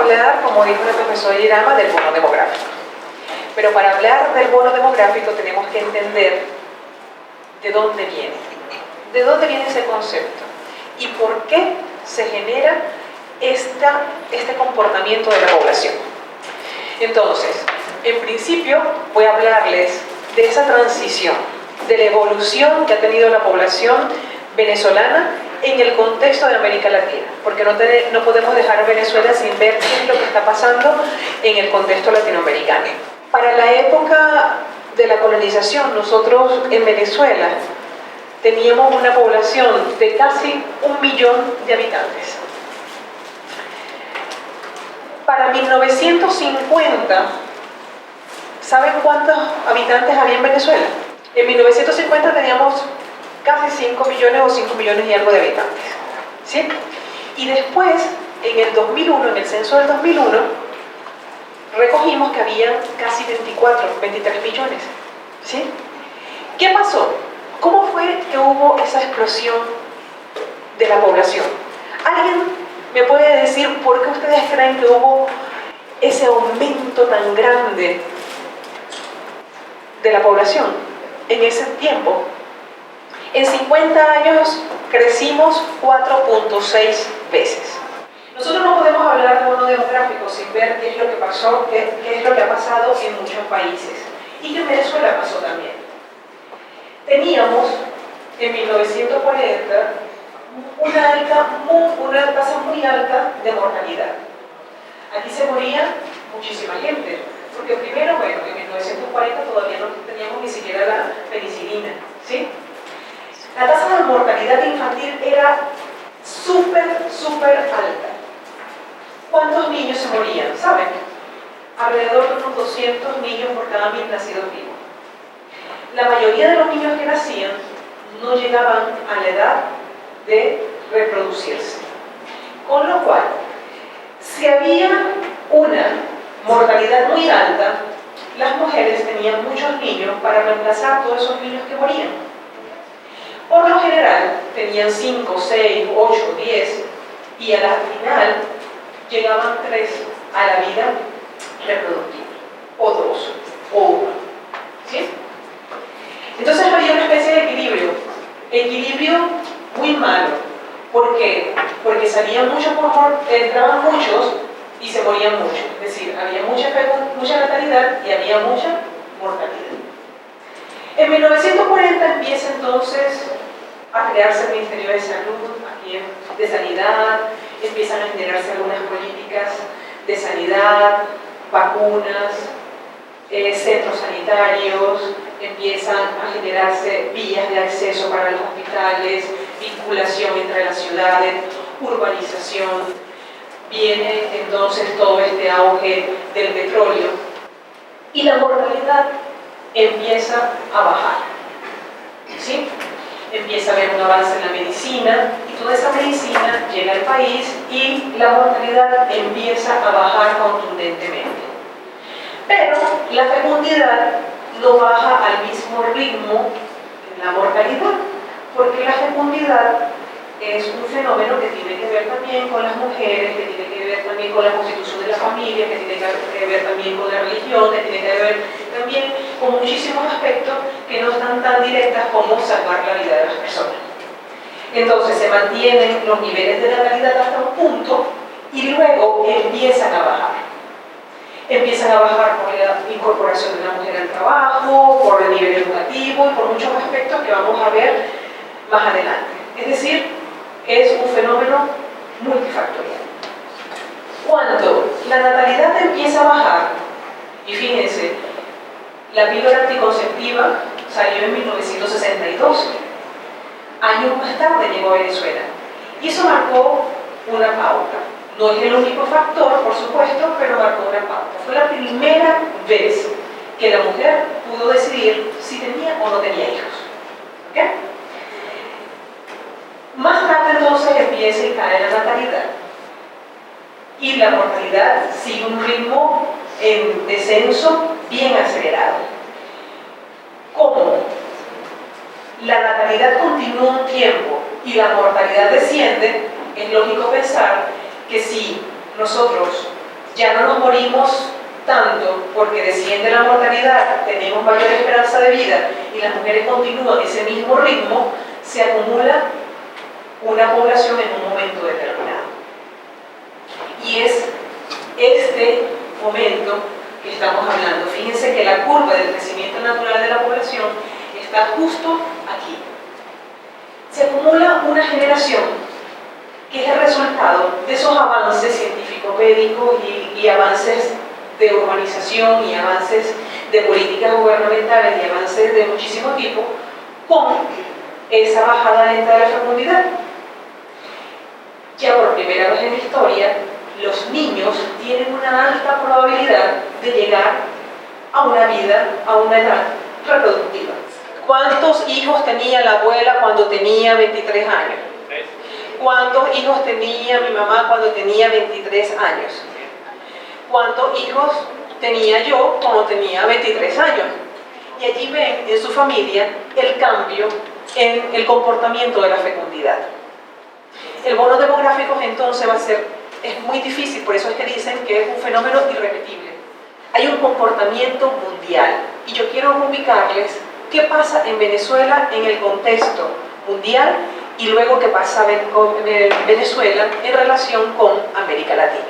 hablar, como dijo el profesor Irama, del bono demográfico. Pero para hablar del bono demográfico tenemos que entender de dónde viene. ¿De dónde viene ese concepto? ¿Y por qué se genera este comportamiento de la población? Entonces, en principio voy a hablarles de esa transición, de la evolución que ha tenido la población venezolana en el contexto de América Latina, porque no podemos dejar a Venezuela sin ver qué es lo que está pasando en el contexto latinoamericano. Para la época de la colonización, nosotros en Venezuela teníamos una población de casi 1 millón de habitantes. Para 1950, ¿saben cuántos habitantes había en Venezuela? En 1950 teníamos casi 5 millones o 5 millones y algo de habitantes, ¿sí? Y después, en el 2001, en el censo del 2001, recogimos que había casi 23 millones, ¿sí? ¿Qué pasó? ¿Cómo fue que hubo esa explosión de la población? ¿Alguien me puede decir por qué ustedes creen que hubo ese aumento tan grande de la población en ese tiempo? En 50 años crecimos 4.6 veces. Nosotros no podemos hablar de bono demográfico sin ver qué es lo que pasó, qué es lo que ha pasado en muchos países. Y que en Venezuela pasó también. Teníamos en 1940 una tasa muy alta de mortalidad. Aquí se moría muchísima gente, porque primero, bueno, en 1940 todavía no teníamos ni siquiera la penicilina, ¿sí? La tasa de mortalidad infantil era súper alta. ¿Cuántos niños se morían? ¿Saben? Alrededor de unos 200 niños por cada 1000 nacidos vivos. La mayoría de los niños que nacían no llegaban a la edad de reproducirse. Con lo cual, si había una mortalidad muy alta, las mujeres tenían muchos niños para reemplazar todos esos niños que morían. Por lo general, tenían 5, 6, 8, 10 y al final llegaban 3 a la vida reproductiva, o 2, o 1. ¿Sí? Entonces había una especie de equilibrio muy malo. ¿Por qué? Porque salían muchos, entraban muchos y se morían muchos. Es decir, había mucha natalidad y había mucha mortalidad. En 1940 empieza entonces a crearse el Ministerio de Salud, de Sanidad, empiezan a generarse algunas políticas de sanidad, vacunas, centros sanitarios, empiezan a generarse vías de acceso para los hospitales, vinculación entre las ciudades, urbanización. Viene entonces todo este auge del petróleo y la mortalidad empieza a bajar, ¿sí? Empieza a haber un avance en la medicina y toda esa medicina llega al país y la mortalidad empieza a bajar contundentemente. Pero la fecundidad no baja al mismo ritmo de la mortalidad, porque la fecundidad es un fenómeno que tiene que ver también con las mujeres, que tiene que ver también con la constitución de la familia, que tiene que ver también con la religión, que tiene que ver también con muchísimos aspectos que no están tan directas como salvar la vida de las personas. Entonces se mantienen los niveles de natalidad hasta un punto y luego empiezan a bajar. Empiezan a bajar por la incorporación de la mujer al trabajo, por el nivel educativo y por muchos aspectos que vamos a ver más adelante. Es decir, es un fenómeno multifactorial. Cuando la natalidad empieza a bajar, y fíjense, la píldora anticonceptiva salió en 1962, años más tarde llegó a Venezuela, y eso marcó una pauta. No es el único factor, por supuesto, pero marcó una pauta. Fue la primera vez que la mujer pudo decidir si tenía o no tenía hijos. ¿Okay? Más tarde entonces empieza y cae la natalidad. Y la mortalidad sigue un ritmo en descenso bien acelerado. ¿Cómo? La natalidad continúa un tiempo y la mortalidad desciende. Es lógico pensar que si nosotros Ya no nos morimos tanto porque desciende la mortalidad, tenemos mayor esperanza de vida y las mujeres continúan ese mismo ritmo, se acumula una población en un momento determinado. Y es este momento que estamos hablando. Fíjense que la curva del crecimiento natural de la población está justo aquí. Se acumula una generación que es el resultado de esos avances científico-médicos y avances de urbanización y avances de políticas gubernamentales y avances de muchísimo tipo, con esa bajada lenta de la fecundidad. Ya por primera vez en la historia, los niños tienen una alta probabilidad de llegar a una vida, a una edad reproductiva. ¿Cuántos hijos tenía la abuela cuando tenía 23 años? ¿Cuántos hijos tenía mi mamá cuando tenía 23 años? ¿Cuántos hijos tenía yo cuando tenía 23 años? Y allí ven en su familia el cambio en el comportamiento de la fecundidad. El bono demográfico entonces va a ser, es muy difícil, por eso es que dicen que es un fenómeno irrepetible. Hay un comportamiento mundial y yo quiero ubicarles qué pasa en Venezuela en el contexto mundial y luego qué pasa en Venezuela en relación con América Latina.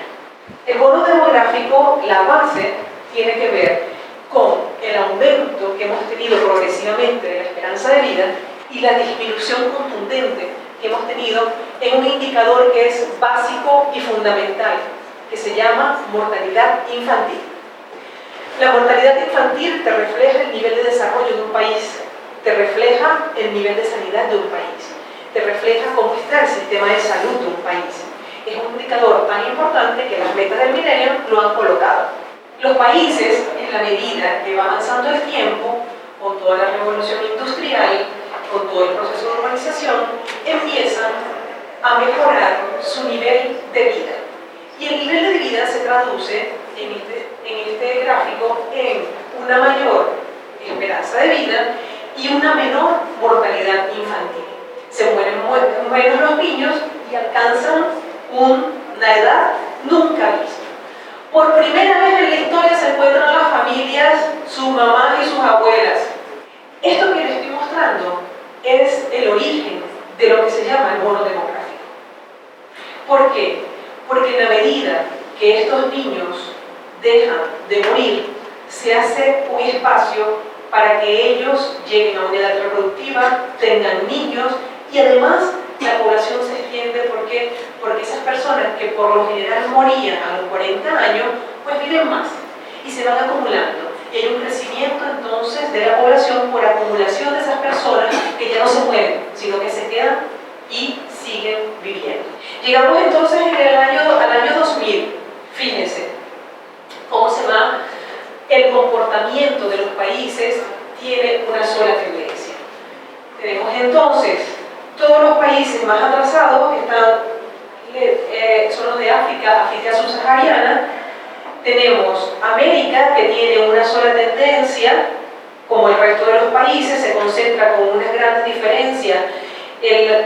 El bono demográfico, la base, tiene que ver con el aumento que hemos tenido progresivamente de la esperanza de vida y la disminución contundente que hemos tenido en un indicador que es básico y fundamental, que se llama mortalidad infantil. La mortalidad infantil te refleja el nivel de desarrollo de un país, te refleja el nivel de sanidad de un país, te refleja cómo está el sistema de salud de un país. Es un indicador tan importante que las metas del milenio lo han colocado. Los países, en la medida que va avanzando el tiempo, con toda la revolución industrial, con todo el proceso de urbanización, empiezan a mejorar su nivel de vida. Y el nivel de vida se traduce en este gráfico en una mayor esperanza de vida y una menor mortalidad infantil. Se mueren menos los niños y alcanzan una edad nunca vista. Por primera vez en la historia se encuentran las familias, sus mamás y sus abuelas. Esto que les estoy mostrando es el origen de lo que se llama el bono demográfico. ¿Por qué? Porque en la medida que estos niños dejan de morir, se hace un espacio para que ellos lleguen a una edad reproductiva, tengan niños y además la población se extiende. ¿Por qué? Porque esas personas que por lo general morían a los 40 años, pues viven más y se van acumulando. Y hay un crecimiento entonces de la población por acumulación de esas personas que ya no se mueren, sino que se quedan y siguen viviendo. Llegamos entonces al año 2000. Fíjense cómo se va el comportamiento de los países, tiene una sola tendencia. Tenemos entonces todos los países más atrasados, que son los de África subsahariana. Tenemos América, que tiene una sola tendencia, como el resto de los países, se concentra con unas grandes diferencias.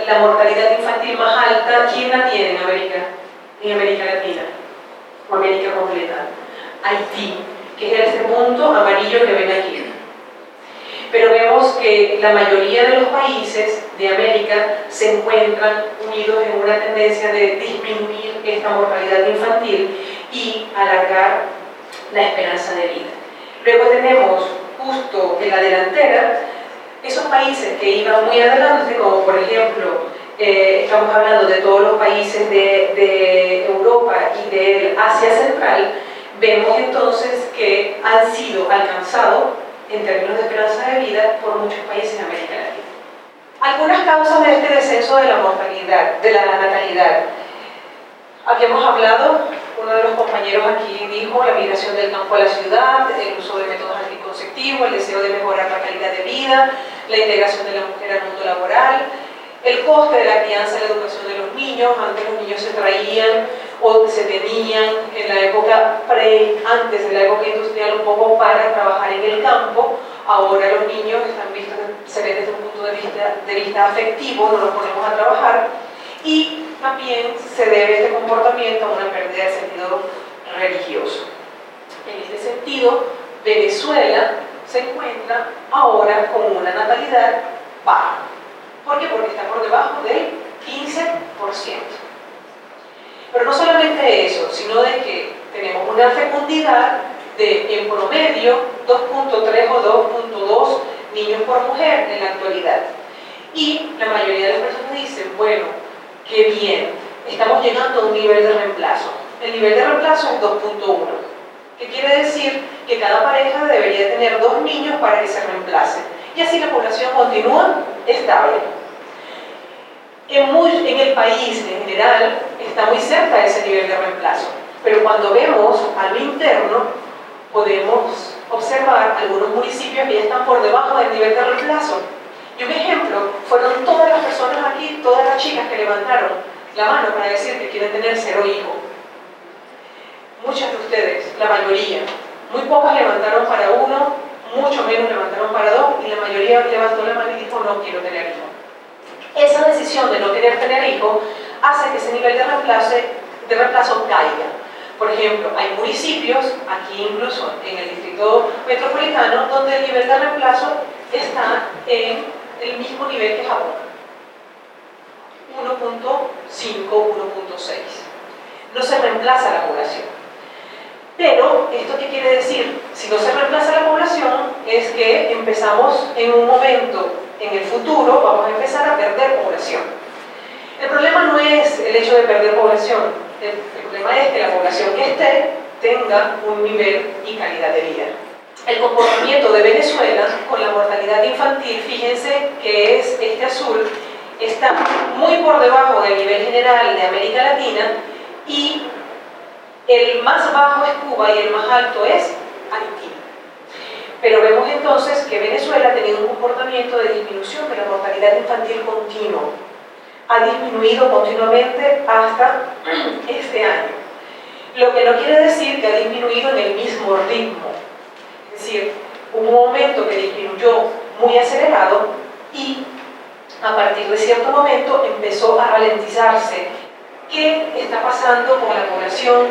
La mortalidad infantil más alta, ¿quién la tiene en América? En América Latina, o América completa. Haití, que es este punto amarillo que ven aquí. Pero vemos que la mayoría de los países de América se encuentran unidos en una tendencia de disminuir esta mortalidad infantil y alargar la esperanza de vida. Luego tenemos justo en la delantera esos países que iban muy adelante, como por ejemplo, estamos hablando de todos los países de Europa y de Asia Central. Vemos entonces que han sido alcanzados en términos de esperanza de vida por muchos países de América Latina. Algunas causas de este descenso de la mortalidad, de la natalidad. Aquí hemos hablado, uno de los compañeros aquí dijo, la migración del campo a la ciudad, el uso de métodos anticonceptivos, el deseo de mejorar la calidad de vida, la integración de la mujer al mundo laboral, el coste de la crianza y la educación de los niños. Antes los niños se traían o se tenían en la época antes de la época industrial un poco para trabajar en el campo. Ahora los niños están vistos, se ven desde un punto de vista afectivo, no los ponemos a trabajar, y también se debe este comportamiento a una pérdida de sentido religioso. En este sentido, Venezuela se encuentra ahora con una natalidad baja. ¿Por qué? Porque está por debajo del 15%. Pero no solamente eso, sino de que tenemos una fecundidad de, en promedio, 2.3 o 2.2 niños por mujer en la actualidad. Y la mayoría de las personas dicen, bueno, qué bien, estamos llegando a un nivel de reemplazo. El nivel de reemplazo es 2.1. ¿Qué quiere decir? Que cada pareja debería tener 2 niños para que se reemplacen. Y así la población continúa estable. En el país en general está muy cerca de ese nivel de reemplazo. Pero cuando vemos a lo interno, podemos observar algunos municipios que ya están por debajo del nivel de reemplazo. Y un ejemplo fueron todas las personas aquí, todas las chicas que levantaron la mano para decir que quieren tener 0 hijos. Muchas de ustedes, la mayoría, muy pocas levantaron para 1, mucho menos levantaron para 2, y la mayoría levantó la mano y dijo no quiero tener hijos. Esa decisión de no querer tener hijos hace que ese nivel de reemplazo caiga. Por ejemplo, hay municipios, aquí incluso en el distrito metropolitano, donde el nivel de reemplazo está en el mismo nivel que Japón. 1.5, 1.6. No se reemplaza la población. Pero, ¿esto qué quiere decir? Si no se reemplaza la población, es que empezamos en un momento, en el futuro, vamos a empezar a perder población. El problema no es el hecho de perder población, el problema es que la población que esté tenga un nivel y calidad de vida. El comportamiento de Venezuela con la mortalidad infantil, fíjense que es este azul, está muy por debajo del nivel general de América Latina y el más bajo es Cuba y el más alto es Haití. Pero vemos entonces que Venezuela ha tenido un comportamiento de disminución de la mortalidad infantil continuo. Ha disminuido continuamente hasta este año. Lo que no quiere decir que ha disminuido en el mismo ritmo. Es decir, hubo un momento que disminuyó muy acelerado y a partir de cierto momento empezó a ralentizarse. ¿Qué está pasando con la población?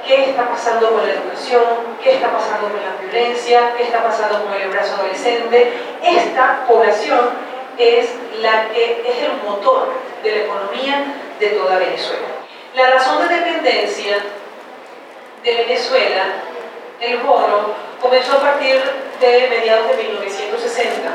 ¿Qué está pasando con la educación? ¿Qué está pasando con la violencia? ¿Qué está pasando con el embarazo adolescente? Esta población es la que es el motor de la economía de toda Venezuela. La razón de dependencia de Venezuela, el bono, comenzó a partir de mediados de 1960,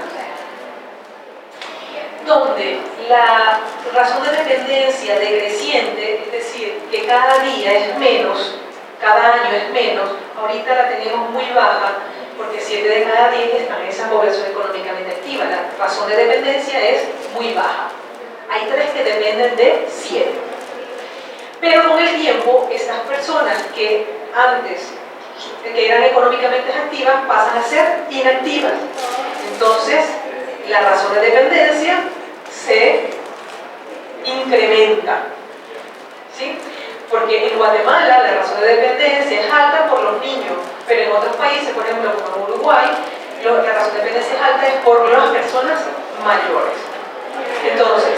donde la razón de dependencia decreciente, es decir, que cada día es menos, cada año es menos, ahorita la tenemos muy baja, porque 7 de cada 10 están en esa población económicamente activa. La razón de dependencia es muy baja. Hay 3 que dependen de 7. Pero con el tiempo, estas personas que antes que eran económicamente activas pasan a ser inactivas. Entonces, la razón de dependencia se incrementa. ¿Sí? Porque en Guatemala la razón de dependencia es alta por los niños, pero en otros países, por ejemplo como en Uruguay, la razón de dependencia es alta es por las personas mayores. Entonces,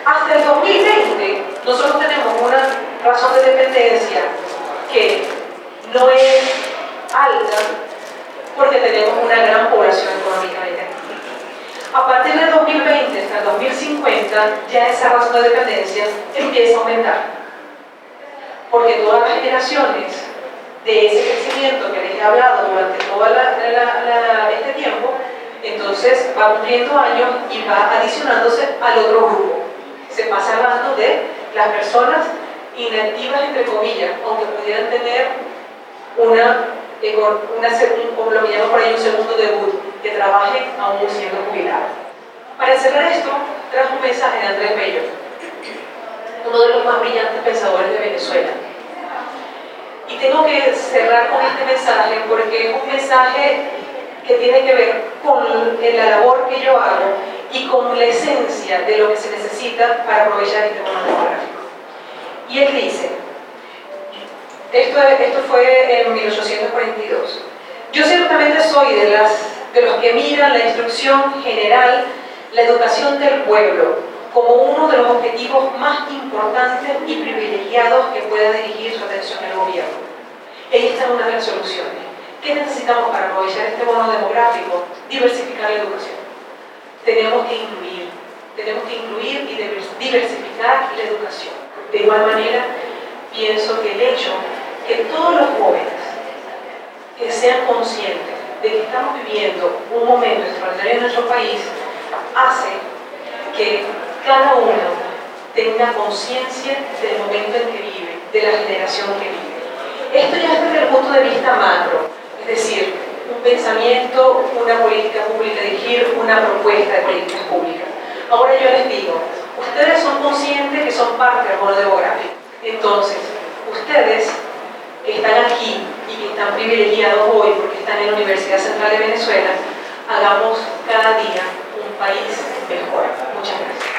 hasta el 2020 nosotros tenemos una razón de dependencia que no es alta porque tenemos una gran población económicamente activa. A partir del 2020 hasta el 2050 ya esa razón de dependencia empieza a aumentar. Porque todas las generaciones de ese crecimiento que les he hablado durante todo este tiempo, entonces va cumpliendo años y va adicionándose al otro grupo. Se pasa hablando de las personas inactivas, entre comillas, aunque pudieran tener como lo que llaman por ahí un segundo debut, que trabajen aún siendo jubilados. Para cerrar esto, trajo un mensaje de Andrés Bello, uno de los más brillantes pensadores de Venezuela. Y tengo que cerrar con este mensaje porque es un mensaje que tiene que ver con la labor que yo hago y con la esencia de lo que se necesita para aprovechar este bono demográfico. Y él dice, esto fue en 1842, yo ciertamente soy de los que miran la instrucción general, la educación del pueblo, como uno de los objetivos más importantes y privilegiados que pueda dirigir su atención el gobierno. Ahí está una de las soluciones. ¿Qué necesitamos para aprovechar este bono demográfico? Diversificar la educación. Tenemos que incluir y diversificar la educación. De igual manera, pienso que el hecho que todos los jóvenes que sean conscientes de que estamos viviendo un momento extraordinario en nuestro país hace que cada uno tenga conciencia del momento en que vive, de la generación que vive. Esto ya es desde el punto de vista macro, es decir, un pensamiento, una política pública, dirigir una propuesta de políticas públicas. Ahora yo les digo, ustedes son conscientes que son parte del bono demográfico. Entonces, ustedes que están aquí y que están privilegiados hoy porque están en la Universidad Central de Venezuela, hagamos cada día un país mejor. Muchas gracias.